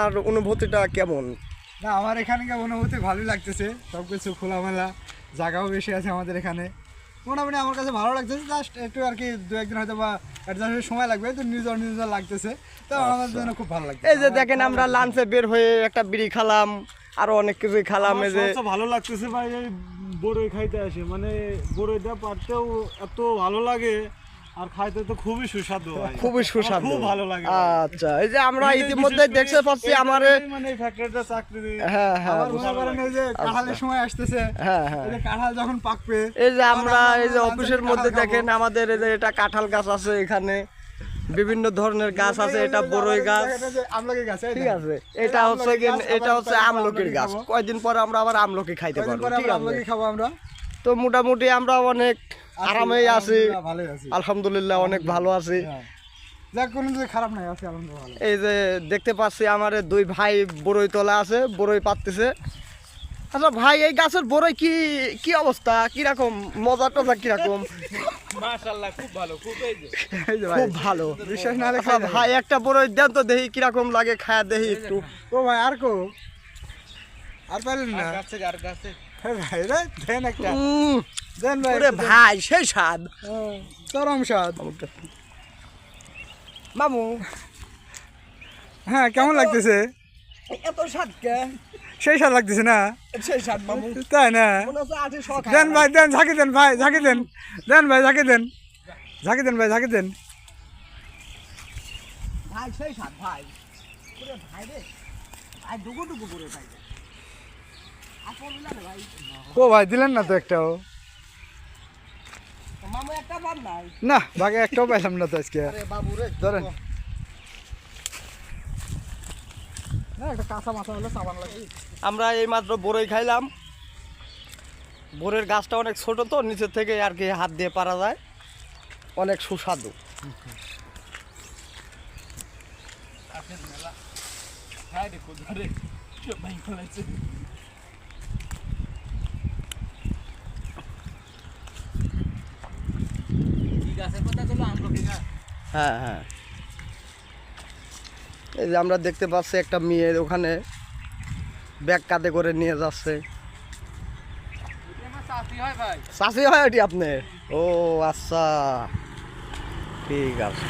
আর অনুভূতিটা কেমন? না, আমার এখানকার অনুভূতি ভালোই লাগতেছে। সব কিছু খোলামেলা, জায়গাও বেশি আছে আমাদের এখানে। মোটামুটি আমার কাছে ভালো লাগতেছে। জাস্ট একটু আর কি 2-1 দিন হয়তো বা অ্যাডজাস্টের সময় লাগবে, তো নিজের নিজের লাগতেছে। তো আমার জন্য খুব ভালো লাগছে। এই যে দেখেন আমরা লাঞ্চে বের হয়ে একটা বিড়ি খালাম, আরো অনেক কিছুই খালাম। এই যে ভালো লাগতেছে ভাই, এই বড়ই খাইতে আসে, মানে বড়ইটা পারতেও এত ভালো লাগে আর খাইতে তো খুবই সুস্বাদু ভাই, খুবই সুস্বাদু, খুব ভালো লাগে। আচ্ছা, এই যে আমরা ইতিমধ্যে দেখতে পাচ্ছি আমার মানে এই ফ্যাক্টরিটা চাকরি। হ্যাঁ হ্যাঁ আবার মনে করেন এই যে কাঁঠালের সময় আসতেছে, হ্যাঁ হ্যাঁ, এই যে কাঁঠাল যখন পাকবে, এই যে আমরা এই যে অফিসের মধ্যে দেখেন আমাদের এই যে এটা কাঁঠাল গাছ আছে, এখানে বিভিন্ন ধরনের গাছ আছে। এটা বড়ই গাছ, আমলকি গাছ, ঠিক আছে। এটা হচ্ছে এটা হচ্ছে আমলকির গাছ। কয়দিন পরে আমরা আবার আমলকি খাইতে পারবো, ঠিক আছে। আমলকি খাবো আমরা। তো মোটামুটি আমরা অনেক আরামেই আছি, ভালোই আছি, আলহামদুলিল্লাহ অনেক ভালো আছি। যাক, কোনো কিছু খারাপ নাই, আছে আলহামদুলিল্লাহ ভালো। এই যে দেখতে পাচ্ছি আমার 2 ভাই বড়ই তোলা আছে, বড়ই পাততেছে। আচ্ছা ভাই, এই গাছের বড়ই কি কি অবস্থা, কিরকম মজা টজা কিরকম? মাশাআল্লাহ খুব ভালো, খুব এই যে এই যে ভাই, খুব ভালো। বিশ্বাস না হলে আচ্ছা ভাই, একটা বড়ই দেন তো দেখি কিরকম লাগে, খায়া দেখি একটু। ও ভাই, আর কো আর পারলেন না? আর গাছে ভাই রে, দেন একটা, উম, দেন ভাই। ওরে ভাই, সেই স্বাদ। চরম স্বাদ। মামু, হ্যাঁ, কেমন লাগতেছে? এত স্বাদ কে? সেই স্বাদ লাগতেছে না? সেই স্বাদ মামু, তাই না? মনে হচ্ছে আজকে শখ। দেন ভাই, দেন, ঝাঁকি দেন ভাই, ঝাঁকি দেন, দেন ভাই, ঝাঁকি দেন, ঝাঁকি দেন ভাই, ঝাঁকি দেন। ভাই সেই স্বাদ ভাই, ওরে ভাই রে, ভাই ডুবু ডুবু করে ভাই। আর পড়বি না রে ভাই। ও ভাই, দিলেন না তো একটাও? মামু একটা পান নাই। না, ভাগে একটাও পাইলাম না তো আজকে। আরে বাবু রে, ধরেন। একটা কাঁচা মাথা হলে সাবান লাগে। আমরা এই মাত্র বড়ই খাইলাম। বড়ের গাছটা অনেক ছোট, তো নিচের থেকে আর কি হাত দিয়ে পারা যায়, অনেক সুস্বাদু। হ্যাঁ হ্যাঁ, এই যে আমরা দেখতে পাচ্ছি একটা মেয়ে ওখানে ব্যাগ কাঁধে করে নিয়ে যাচ্ছে। চাষি হয় ওটি আপনার? ও আচ্ছা, ঠিক আছে।